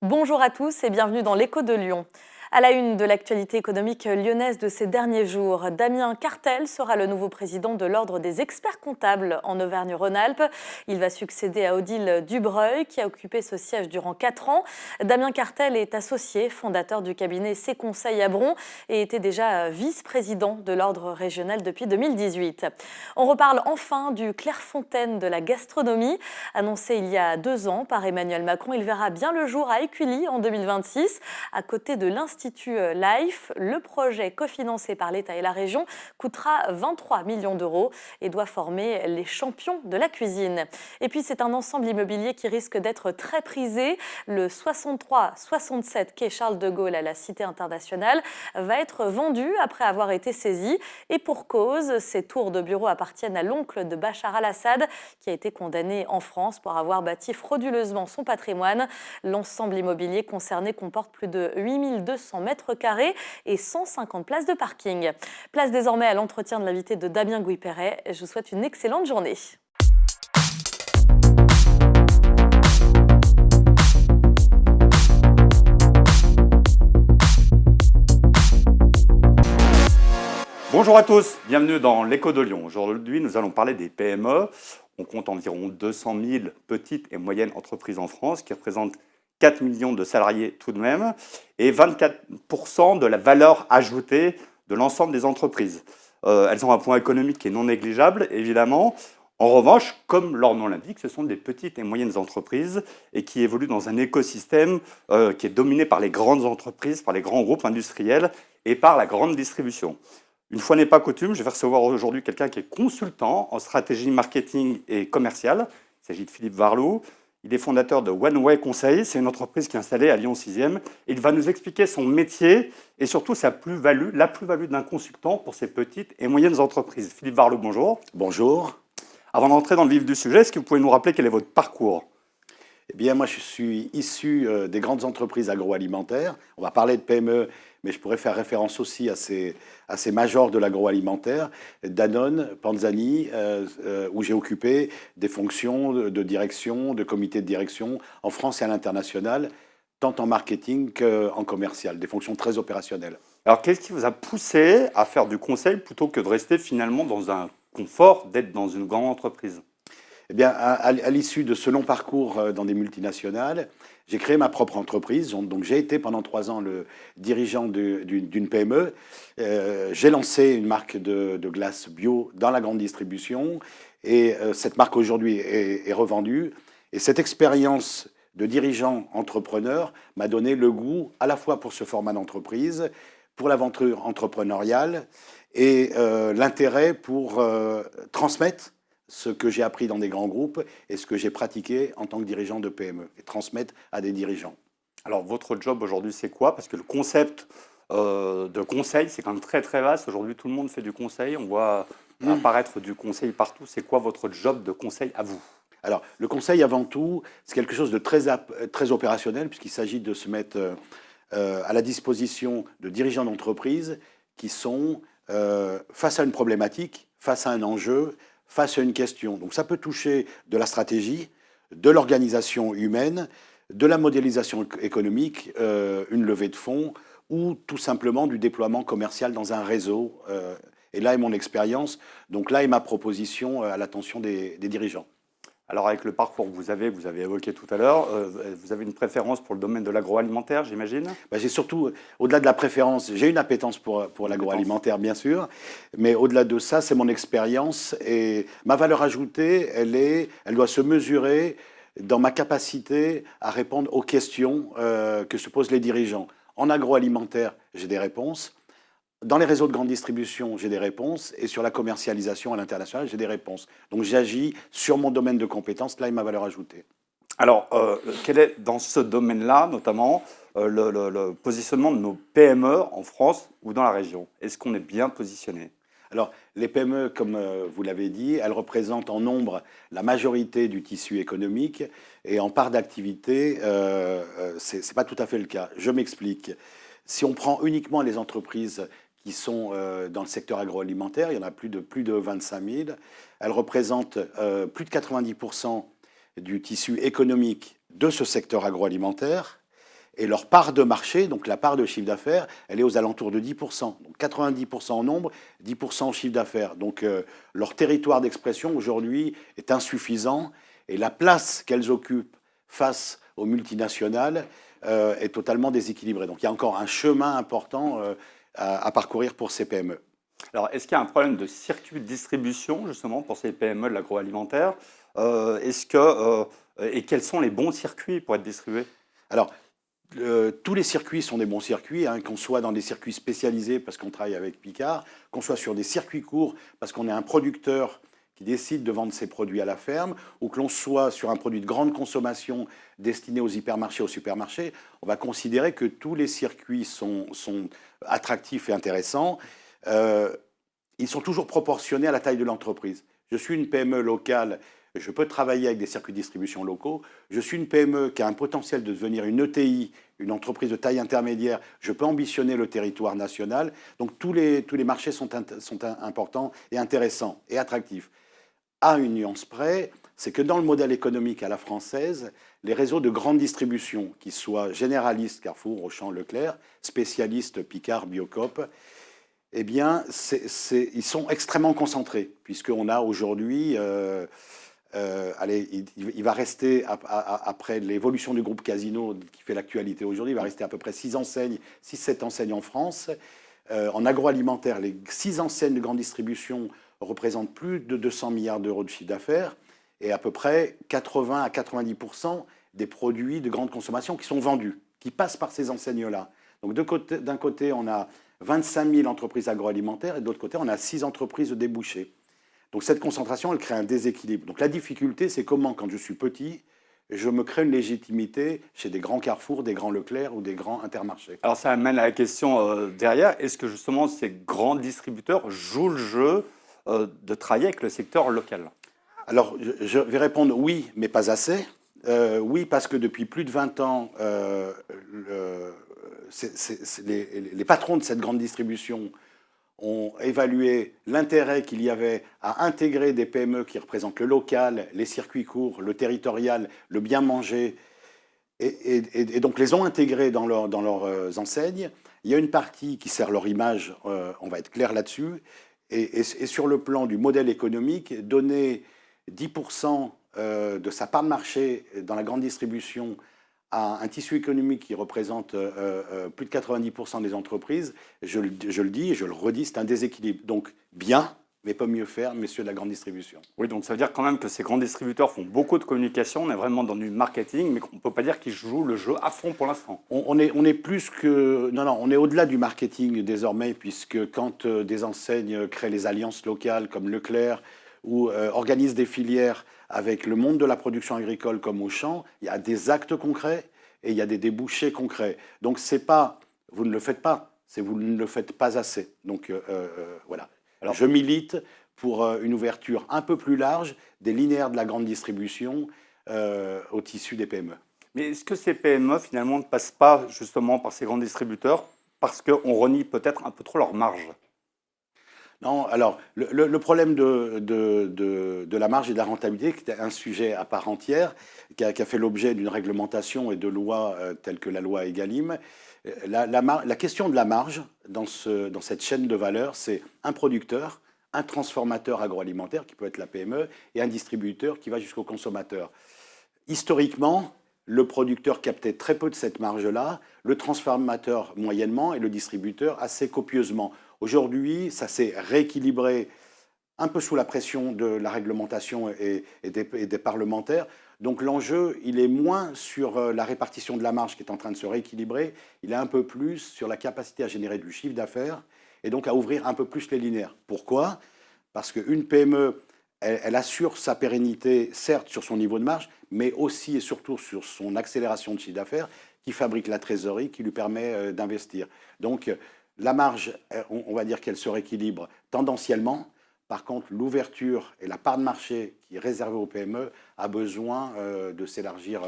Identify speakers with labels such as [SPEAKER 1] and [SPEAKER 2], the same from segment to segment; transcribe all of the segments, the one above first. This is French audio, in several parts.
[SPEAKER 1] Bonjour à tous et bienvenue dans l'Écho de Lyon. À la une de l'actualité économique lyonnaise de ces derniers jours, Damien Cartel sera le nouveau président de l'Ordre des experts comptables en Auvergne-Rhône-Alpes. Il va succéder à Odile Dubreuil qui a occupé ce siège durant 4 ans. Damien Cartel est associé, fondateur du cabinet Ses Conseils à Bron et était déjà vice-président de l'Ordre régional depuis 2018. On reparle enfin du Clairefontaine de la gastronomie. Annoncé il y a 2 ans par Emmanuel Macron, il verra bien le jour à Écully en 2026, à côté de l'Institut LIFE. Le projet cofinancé par l'État et la région coûtera 23 millions d'euros et doit former les champions de la cuisine. Et puis c'est un ensemble immobilier qui risque d'être très prisé. Le 63-67 quai Charles de Gaulle à la Cité internationale va être vendu après avoir été saisi. Et pour cause, ces tours de bureaux appartiennent à l'oncle de Bachar al-Assad qui a été condamné en France pour avoir bâti frauduleusement son patrimoine. L'ensemble immobilier concerné comporte plus de 8200 mètres carrés et 150 places de parking. Place désormais à l'entretien de l'invité de Damien Gouy-Perret. Je vous souhaite une excellente journée.
[SPEAKER 2] Bonjour à tous, bienvenue dans l'Écho de Lyon. Aujourd'hui, nous allons parler des PME. On compte environ 200 000 petites et moyennes entreprises en France qui représentent 4 millions de salariés tout de même et 24% de la valeur ajoutée de l'ensemble des entreprises. Elles ont un poids économique qui est non négligeable, évidemment. En revanche, comme leur nom l'indique, ce sont des petites et moyennes entreprises et qui évoluent dans un écosystème qui est dominé par les grandes entreprises, par les grands groupes industriels et par la grande distribution. Une fois n'est pas coutume, je vais recevoir aujourd'hui quelqu'un qui est consultant en stratégie marketing et commerciale. Il s'agit de Philippe Varlou. Il est fondateur de One Way Conseil. C'est une entreprise qui est installée à Lyon 6e. Il va nous expliquer son métier et surtout sa plus-value, la plus-value d'un consultant pour ces petites et moyennes entreprises. Philippe Varlou, bonjour.
[SPEAKER 3] Bonjour.
[SPEAKER 2] Avant d'entrer dans le vif du sujet, est-ce que vous pouvez nous rappeler quel est votre parcours ?
[SPEAKER 3] Eh bien, moi, je suis issu des grandes entreprises agroalimentaires. On va parler de PME, mais je pourrais faire référence aussi à ces majors de l'agroalimentaire, Danone, Panzani, où j'ai occupé des fonctions de direction, de comité de direction en France et à l'international, tant en marketing qu'en commercial, des fonctions très opérationnelles.
[SPEAKER 2] Alors, qu'est-ce qui vous a poussé à faire du conseil plutôt que de rester finalement dans un confort d'être dans une grande entreprise ?
[SPEAKER 3] Eh bien, à l'issue de ce long parcours dans des multinationales, j'ai créé ma propre entreprise. Donc, j'ai été pendant 3 ans le dirigeant d'une PME. J'ai lancé une marque de glace bio dans la grande distribution. Et cette marque aujourd'hui est revendue. Et cette expérience de dirigeant entrepreneur m'a donné le goût à la fois pour ce format d'entreprise, pour l'aventure entrepreneuriale et l'intérêt pour transmettre ce que j'ai appris dans des grands groupes et ce que j'ai pratiqué en tant que dirigeant de PME et transmettre à des dirigeants.
[SPEAKER 2] Alors, votre job aujourd'hui, c'est quoi ? Parce que le concept de conseil, c'est quand même très très vaste. Aujourd'hui, tout le monde fait du conseil. On voit apparaître du conseil partout. C'est quoi votre job de conseil à vous ?
[SPEAKER 3] Alors, le conseil, avant tout, c'est quelque chose de très opérationnel puisqu'il s'agit de se mettre à la disposition de dirigeants d'entreprise qui sont face à une problématique, face à un enjeu, face à une question. Donc ça peut toucher de la stratégie, de l'organisation humaine, de la modélisation économique, une levée de fonds ou tout simplement du déploiement commercial dans un réseau. Et là est mon expérience, donc là est ma proposition à l'attention des dirigeants.
[SPEAKER 2] Alors avec le parcours que vous avez évoqué tout à l'heure, vous avez une préférence pour le domaine de l'agroalimentaire, j'imagine ?
[SPEAKER 3] J'ai surtout, au-delà de la préférence, j'ai une appétence pour l'agroalimentaire, bien sûr, mais au-delà de ça, c'est mon expérience et ma valeur ajoutée, elle doit se mesurer dans ma capacité à répondre aux questions que se posent les dirigeants. En agroalimentaire, j'ai des réponses. Dans les réseaux de grande distribution, j'ai des réponses. Et sur la commercialisation à l'international, j'ai des réponses. Donc j'agis sur mon domaine de compétences. Là est ma valeur ajoutée.
[SPEAKER 2] Alors, quel est dans ce domaine-là, notamment, le positionnement de nos PME en France ou dans la région ? Est-ce qu'on est bien positionné ?
[SPEAKER 3] Alors, les PME, comme vous l'avez dit, elles représentent en nombre la majorité du tissu économique. Et en part d'activité, ce n'est pas tout à fait le cas. Je m'explique. Si on prend uniquement les entreprises qui sont dans le secteur agroalimentaire, il y en a plus de 25 000. Elles représentent plus de 90% du tissu économique de ce secteur agroalimentaire. Et leur part de marché, donc la part de chiffre d'affaires, elle est aux alentours de 10%. Donc 90% en nombre, 10% en chiffre d'affaires. Donc leur territoire d'expression aujourd'hui est insuffisant et la place qu'elles occupent face aux multinationales est totalement déséquilibrée. Donc il y a encore un chemin important à parcourir pour ces PME.
[SPEAKER 2] Alors, est-ce qu'il y a un problème de circuit de distribution, justement, pour ces PME de l'agroalimentaire? Et quels sont les bons circuits pour être distribués?
[SPEAKER 3] Alors, tous les circuits sont des bons circuits, hein, qu'on soit dans des circuits spécialisés parce qu'on travaille avec Picard, qu'on soit sur des circuits courts parce qu'on est un producteur qui décide de vendre ses produits à la ferme, ou que l'on soit sur un produit de grande consommation destiné aux hypermarchés, aux supermarchés, on va considérer que tous les circuits sont attractifs et intéressants. Ils sont toujours proportionnés à la taille de l'entreprise. Je suis une PME locale, je peux travailler avec des circuits de distribution locaux. Je suis une PME qui a un potentiel de devenir une ETI, une entreprise de taille intermédiaire. Je peux ambitionner le territoire national. Donc tous les marchés sont importants et intéressants et attractifs. À une nuance près, c'est que dans le modèle économique à la française, les réseaux de grande distribution, qu'ils soient généralistes, Carrefour, Auchan, Leclerc, spécialistes, Picard, Biocoop, eh bien, ils sont extrêmement concentrés, puisqu'on a aujourd'hui, il va rester, après l'évolution du groupe Casino qui fait l'actualité aujourd'hui, il va rester à peu près 6-7 enseignes en France. En agroalimentaire, les 6 enseignes de grande distribution représentent plus de 200 milliards d'euros de chiffre d'affaires et à peu près 80 à 90% des produits de grande consommation qui sont vendus, qui passent par ces enseignes-là. Donc d'un côté, on a 25 000 entreprises agroalimentaires et de l'autre côté, on a 6 entreprises de débouchés. Donc cette concentration, elle crée un déséquilibre. Donc la difficulté, c'est comment, quand je suis petit, je me crée une légitimité chez des grands Carrefour, des grands Leclerc ou des grands Intermarchés.
[SPEAKER 2] Alors ça amène à la question derrière, est-ce que justement ces grands distributeurs jouent le jeu de travailler avec le secteur local?
[SPEAKER 3] Alors je vais répondre oui, mais pas assez. Oui, parce que depuis plus de 20 ans, les patrons de cette grande distribution ont évalué l'intérêt qu'il y avait à intégrer des PME qui représentent le local, les circuits courts, le territorial, le bien manger, et donc les ont intégrés dans leurs enseignes. Il y a une partie qui sert leur image, on va être clair là-dessus, et sur le plan du modèle économique, donner 10% de sa part de marché dans la grande distribution à un tissu économique qui représente plus de 90% des entreprises, je le dis et je le redis, c'est un déséquilibre. Donc bien, mais pas mieux faire, messieurs de la grande distribution.
[SPEAKER 2] Oui, donc ça veut dire quand même que ces grands distributeurs font beaucoup de communication, on est vraiment dans du marketing, mais on ne peut pas dire qu'ils jouent le jeu à fond pour l'instant.
[SPEAKER 3] On est plus que... Non, on est au-delà du marketing désormais, puisque quand des enseignes créent les alliances locales comme Leclerc, ou organisent des filières avec le monde de la production agricole comme Auchan, il y a des actes concrets et il y a des débouchés concrets. Donc c'est pas, vous ne le faites pas, c'est vous ne le faites pas assez. Donc voilà. Alors je milite pour une ouverture un peu plus large des linéaires de la grande distribution au tissu des PME.
[SPEAKER 2] Mais est-ce que ces PME finalement ne passent pas justement par ces grands distributeurs parce qu'on renie peut-être un peu trop leur marge?
[SPEAKER 3] Non, alors le problème de la marge et de la rentabilité, qui est un sujet à part entière, qui a fait l'objet d'une réglementation et de lois telles que la loi Egalim, la question de la marge dans cette chaîne de valeur, c'est un producteur, un transformateur agroalimentaire, qui peut être la PME, et un distributeur qui va jusqu'au consommateur. Historiquement, le producteur captait très peu de cette marge-là, le transformateur moyennement et le distributeur assez copieusement. Aujourd'hui, ça s'est rééquilibré un peu sous la pression de la réglementation et des parlementaires. Donc l'enjeu, il est moins sur la répartition de la marge qui est en train de se rééquilibrer, il est un peu plus sur la capacité à générer du chiffre d'affaires et donc à ouvrir un peu plus les linéaires. Pourquoi? Parce qu'une PME, elle assure sa pérennité, certes sur son niveau de marge, mais aussi et surtout sur son accélération de chiffre d'affaires qui fabrique la trésorerie, qui lui permet d'investir. Donc la marge, on va dire qu'elle se rééquilibre tendanciellement. Par contre, l'ouverture et la part de marché qui est réservée aux PME a besoin de s'élargir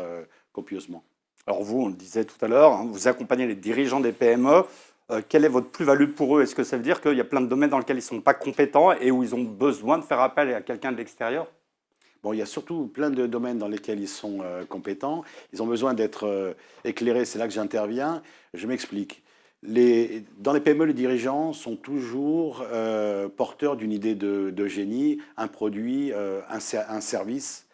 [SPEAKER 3] copieusement.
[SPEAKER 2] Alors vous, on le disait tout à l'heure, hein, vous accompagnez les dirigeants des PME. Quelle est votre plus-value pour eux? Est-ce que ça veut dire qu'il y a plein de domaines dans lesquels ils ne sont pas compétents et où ils ont besoin de faire appel à quelqu'un de l'extérieur?
[SPEAKER 3] Bon, il y a surtout plein de domaines dans lesquels ils sont compétents. Ils ont besoin d'être éclairés, c'est là que j'interviens. Je m'explique. Dans les PME, les dirigeants sont toujours porteurs d'une idée de génie, un produit, un service.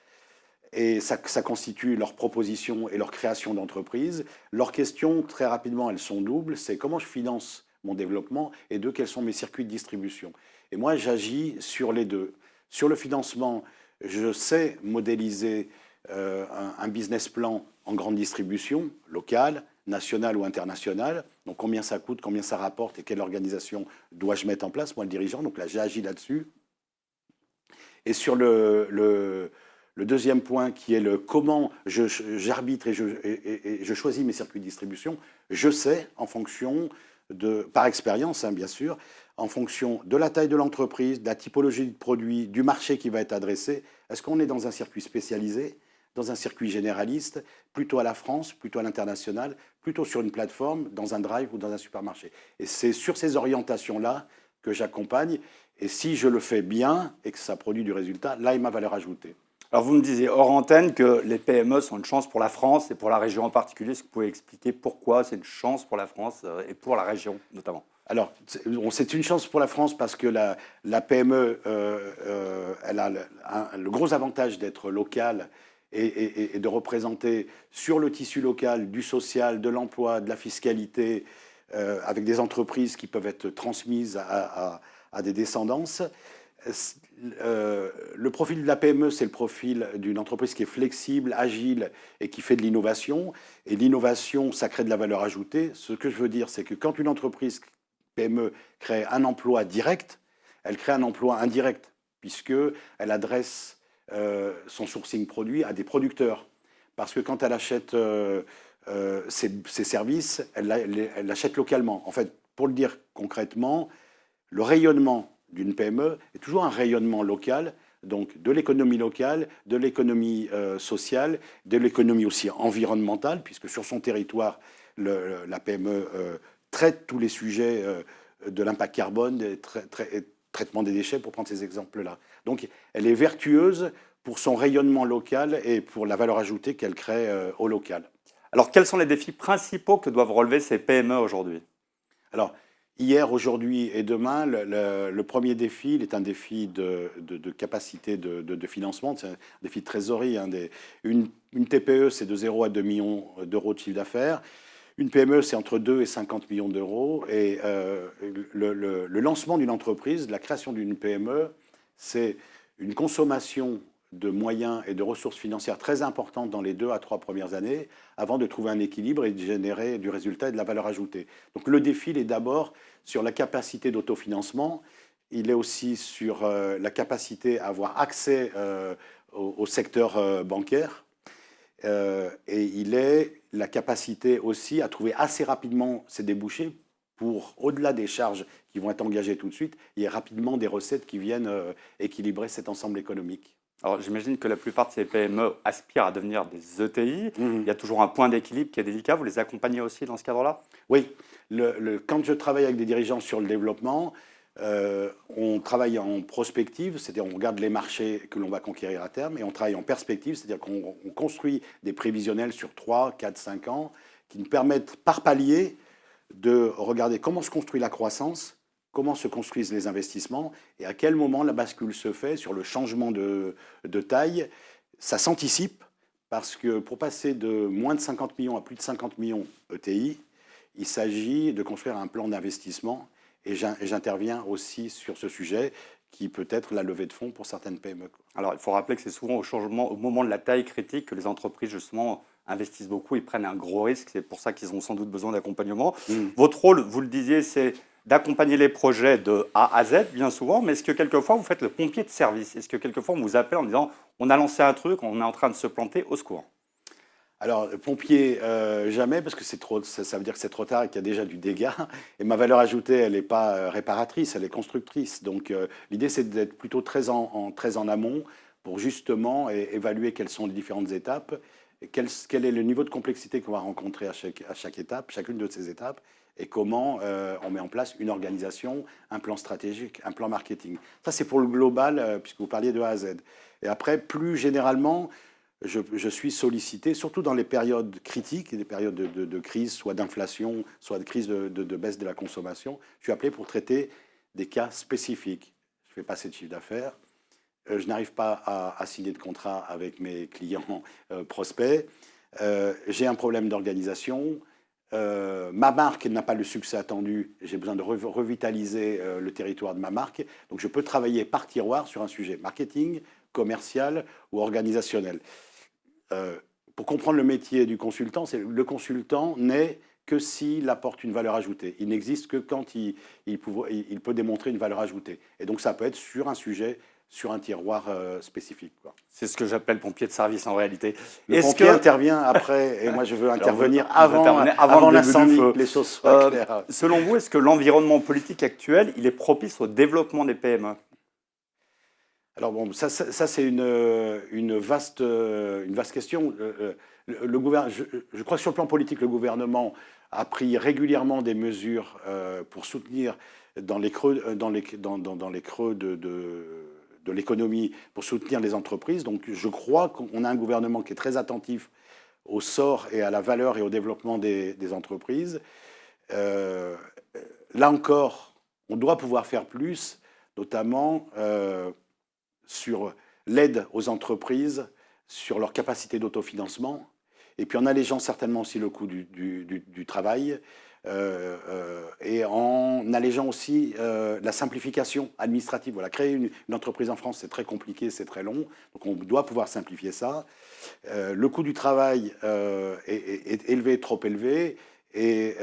[SPEAKER 3] Et ça constitue leur proposition et leur création d'entreprise. Leurs questions, très rapidement, elles sont doubles. C'est comment je finance mon développement et deux, quels sont mes circuits de distribution. Et moi, j'agis sur les deux. Sur le financement, je sais modéliser un business plan en grande distribution, locale, nationale ou internationale. Donc combien ça coûte, combien ça rapporte et quelle organisation dois-je mettre en place, moi le dirigeant. Donc là, j'ai agi là-dessus. Et sur le deuxième point qui est le comment j'arbitre et je choisis mes circuits de distribution, je sais en fonction par expérience bien sûr, en fonction de la taille de l'entreprise, de la typologie de produit, du marché qui va être adressé. Est-ce qu'on est dans un circuit spécialisé, dans un circuit généraliste, plutôt à la France, plutôt à l'international, plutôt sur une plateforme, dans un drive ou dans un supermarché. Et c'est sur ces orientations-là que j'accompagne. Et si je le fais bien et que ça produit du résultat, là est ma valeur ajoutée.
[SPEAKER 2] Alors vous me disiez hors antenne que les PME sont une chance pour la France et pour la région en particulier. Est-ce que vous pouvez expliquer pourquoi c'est une chance pour la France et pour la région notamment?
[SPEAKER 3] Alors, c'est une chance pour la France parce que la PME, elle a le gros avantage d'être locale et de représenter sur le tissu local du social, de l'emploi, de la fiscalité, avec des entreprises qui peuvent être transmises à des descendances. Le profil de la PME, c'est le profil d'une entreprise qui est flexible, agile et qui fait de l'innovation. Et l'innovation, ça crée de la valeur ajoutée. Ce que je veux dire, c'est que quand une entreprise PME crée un emploi direct, elle crée un emploi indirect, puisqu'elle adresse son sourcing produit à des producteurs. Parce que quand elle achète ses services, elle l'achète localement. En fait, pour le dire concrètement, le rayonnement d'une PME est toujours un rayonnement local, donc de l'économie locale, de l'économie sociale, de l'économie aussi environnementale, puisque sur son territoire, la PME traite tous les sujets de l'impact carbone, traitement des déchets, pour prendre ces exemples-là. Donc, elle est vertueuse pour son rayonnement local et pour la valeur ajoutée qu'elle crée au local.
[SPEAKER 2] Alors, quels sont les défis principaux que doivent relever ces PME aujourd'hui?
[SPEAKER 3] Alors, hier, aujourd'hui et demain, le premier défi, il est un défi de capacité de financement, c'est un défi de trésorerie. Une TPE, c'est de 0 à 2 millions d'euros de chiffre d'affaires. Une PME, c'est entre 2 et 50 millions d'euros. Et le lancement d'une entreprise, la création d'une PME, c'est une consommation de moyens et de ressources financières très importantes dans les 2 à 3 premières années, avant de trouver un équilibre et de générer du résultat et de la valeur ajoutée. Donc le défi, il est d'abord sur la capacité d'autofinancement. Il est aussi sur la capacité à avoir accès au secteur bancaire. Et il est la capacité aussi à trouver assez rapidement ses débouchés pour, au-delà des charges qui vont être engagées tout de suite, il y a rapidement des recettes qui viennent équilibrer cet ensemble économique.
[SPEAKER 2] Alors j'imagine que la plupart de ces PME aspirent à devenir des ETI. Il y a toujours un point d'équilibre qui est délicat. Vous les accompagnez aussi dans ce cadre-là?
[SPEAKER 3] Oui. Quand je travaille avec des dirigeants sur le développement, on travaille en prospective, c'est-à-dire on regarde les marchés que l'on va conquérir à terme, et on travaille en perspective, c'est-à-dire qu'on construit des prévisionnels sur 3, 4, 5 ans qui nous permettent par palier de regarder comment se construit la croissance, comment se construisent les investissements et à quel moment la bascule se fait sur le changement de taille. Ça s'anticipe parce que pour passer de moins de 50 millions à plus de 50 millions ETI, il s'agit de construire un plan d'investissement. Et j'interviens aussi sur ce sujet qui peut être la levée de fonds pour certaines PME.
[SPEAKER 2] Alors, il faut rappeler que c'est souvent au moment de la taille critique que les entreprises, justement, investissent beaucoup, ils prennent un gros risque. C'est pour ça qu'ils ont sans doute besoin d'accompagnement. Votre rôle, vous le disiez, c'est d'accompagner les projets de A à Z, bien souvent. Mais est-ce que quelquefois, vous faites le pompier de service? Est-ce que quelquefois, on vous appelle en disant « on a lancé un truc, on est en train de se planter, au secours ».
[SPEAKER 3] Alors, pompier, jamais, parce que ça veut dire que c'est trop tard et qu'il y a déjà du dégât. Et ma valeur ajoutée, elle n'est pas réparatrice, elle est constructrice. Donc, l'idée, c'est d'être plutôt très en amont pour justement évaluer quelles sont les différentes étapes quel est le niveau de complexité qu'on va rencontrer à chaque étape, chacune de ces étapes, et comment on met en place une organisation, un plan stratégique, un plan marketing. Ça, c'est pour le global, puisque vous parliez de A à Z. Et après, plus généralement, je suis sollicité, surtout dans les périodes critiques, des périodes de crise, soit d'inflation, soit de crise de baisse de la consommation. Je suis appelé pour traiter des cas spécifiques. Je fais passer de chiffre d'affaires. Je n'arrive pas à signer de contrat avec mes clients prospects. J'ai un problème d'organisation. Ma marque n'a pas le succès attendu. J'ai besoin de revitaliser le territoire de ma marque. Donc, je peux travailler par tiroir sur un sujet marketing, commercial ou organisationnel. Pour comprendre le métier du consultant, le consultant n'est que s'il apporte une valeur ajoutée. Il n'existe que quand il peut démontrer une valeur ajoutée. Et donc, ça peut être sur un sujet, sur un tiroir spécifique.
[SPEAKER 2] C'est ce que j'appelle pompier de service en réalité.
[SPEAKER 3] Le pompier intervient après, et moi je veux intervenir avant l'incendie, que les choses soient claires.
[SPEAKER 2] Selon vous, est-ce que l'environnement politique actuel, il est propice au développement des PME?
[SPEAKER 3] Alors bon, ça c'est une vaste question. Je crois que sur le plan politique, le gouvernement a pris régulièrement des mesures pour soutenir dans les creux de l'économie, pour soutenir les entreprises. Donc je crois qu'on a un gouvernement qui est très attentif au sort et à la valeur et au développement des entreprises. Là encore, on doit pouvoir faire plus, notamment sur l'aide aux entreprises, sur leur capacité d'autofinancement, et puis en allégeant certainement aussi le coût du travail, et en allégeant aussi la simplification administrative. Voilà, créer une entreprise en France, c'est très compliqué, c'est très long, donc on doit pouvoir simplifier ça. Le coût du travail est élevé, trop élevé, et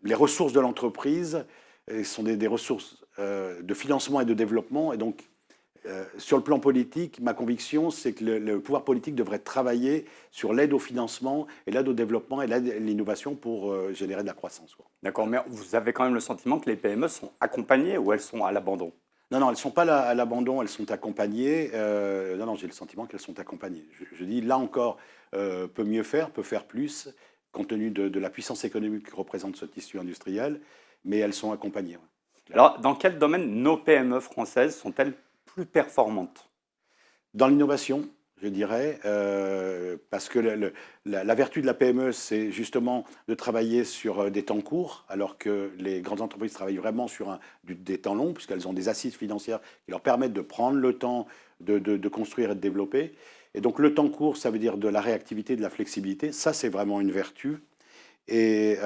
[SPEAKER 3] les ressources de l'entreprise sont des ressources de financement et de développement, et donc sur le plan politique, ma conviction, c'est que le pouvoir politique devrait travailler sur l'aide au financement et l'aide au développement et l'aide à l'innovation pour générer de la croissance.
[SPEAKER 2] D'accord, mais vous avez quand même le sentiment que les PME sont accompagnées ou elles sont à l'abandon?
[SPEAKER 3] Non, elles ne sont pas à l'abandon, elles sont accompagnées. Non, j'ai le sentiment qu'elles sont accompagnées. Je dis, là encore, peut mieux faire, peut faire plus, compte tenu de la puissance économique que représente ce tissu industriel, mais elles sont accompagnées.
[SPEAKER 2] Alors, dans quel domaine nos PME françaises sont-elles plus performantes?
[SPEAKER 3] Dans l'innovation, je dirais, parce que la vertu de la PME, c'est justement de travailler sur des temps courts, alors que les grandes entreprises travaillent vraiment sur des temps longs, puisqu'elles ont des assises financières qui leur permettent de prendre le temps de construire et de développer. Et donc le temps court, ça veut dire de la réactivité, de la flexibilité. Ça, c'est vraiment une vertu. Et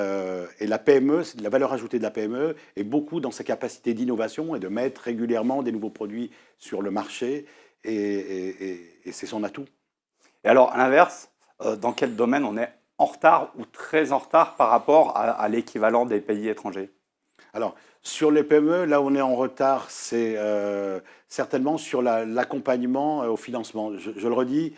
[SPEAKER 3] la PME, la valeur ajoutée de la PME est beaucoup dans sa capacité d'innovation et de mettre régulièrement des nouveaux produits sur le marché, et c'est son atout.
[SPEAKER 2] Et alors, à l'inverse, dans quel domaine on est en retard ou très en retard par rapport à l'équivalent des pays étrangers?
[SPEAKER 3] Alors, sur les PME, là où on est en retard, c'est certainement sur l'accompagnement au financement. Je le redis,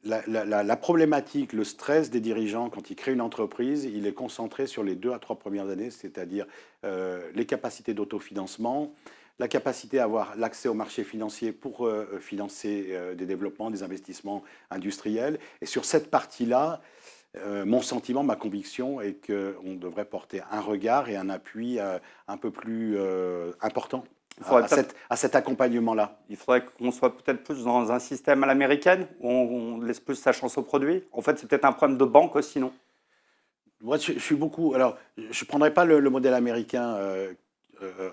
[SPEAKER 3] la problématique, le stress des dirigeants quand ils créent une entreprise, il est concentré sur les 2 à 3 premières années, c'est-à-dire les capacités d'autofinancement, la capacité à avoir l'accès au marché financier pour financer des développements, des investissements industriels. Et sur cette partie-là, mon sentiment, ma conviction est qu'on devrait porter un regard et un appui un peu plus important à cet accompagnement-là.
[SPEAKER 2] Il faudrait qu'on soit peut-être plus dans un système à l'américaine, où on laisse plus sa chance au produit. En fait, c'est peut-être un problème de banque aussi, non?
[SPEAKER 3] Moi, je suis beaucoup... Alors, je ne prendrai pas le modèle américain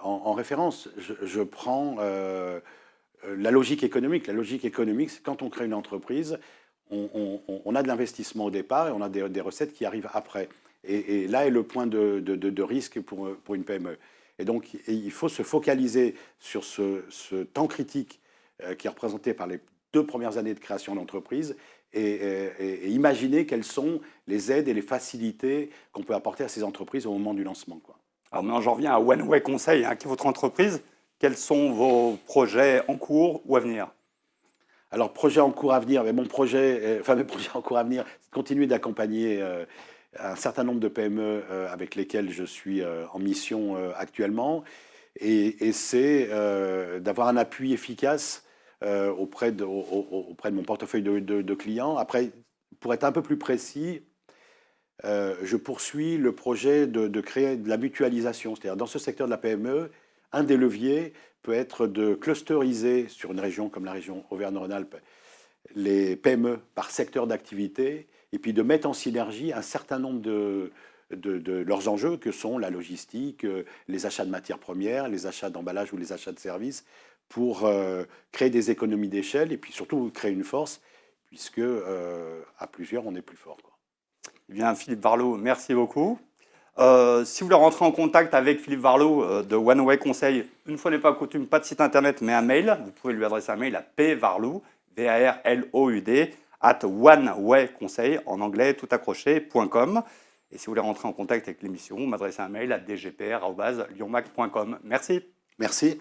[SPEAKER 3] en référence. Je prends la logique économique. La logique économique, c'est quand on crée une entreprise, on a de l'investissement au départ et on a des recettes qui arrivent après. Et là est le point de risque pour une PME. Et donc, il faut se focaliser sur ce temps critique qui est représenté par les 2 premières années de création d'entreprise et imaginer quelles sont les aides et les facilités qu'on peut apporter à ces entreprises au moment du lancement.
[SPEAKER 2] Alors maintenant, j'en reviens à One Way Conseil, qui est votre entreprise. Quels sont vos projets en cours ou à venir?
[SPEAKER 3] Alors, projet en cours à venir, mais mes projets en cours à venir, c'est de continuer d'accompagner un certain nombre de PME avec lesquelles je suis en mission actuellement, et c'est d'avoir un appui efficace auprès de mon portefeuille de clients. Après, pour être un peu plus précis, je poursuis le projet de créer de la mutualisation. C'est-à-dire, dans ce secteur de la PME, un des leviers peut être de clusteriser sur une région comme la région Auvergne-Rhône-Alpes les PME par secteur d'activité et puis de mettre en synergie un certain nombre de leurs enjeux que sont la logistique, les achats de matières premières, les achats d'emballage ou les achats de services pour créer des économies d'échelle et puis surtout créer une force puisque à plusieurs on est plus fort, quoi.
[SPEAKER 2] Eh bien, Philippe Varlot, merci beaucoup. Si vous voulez rentrer en contact avec Philippe Varlot de One Way Conseil, une fois n'est pas coutume, pas de site internet, mais un mail. Vous pouvez lui adresser un mail à pvarloud, V-A-R-L-O-U-D, @onewayconseil, en anglais, tout accroché.com. Et si vous voulez rentrer en contact avec l'émission, m'adressez un mail à dgpr@lionmac.com. Merci.
[SPEAKER 3] Merci.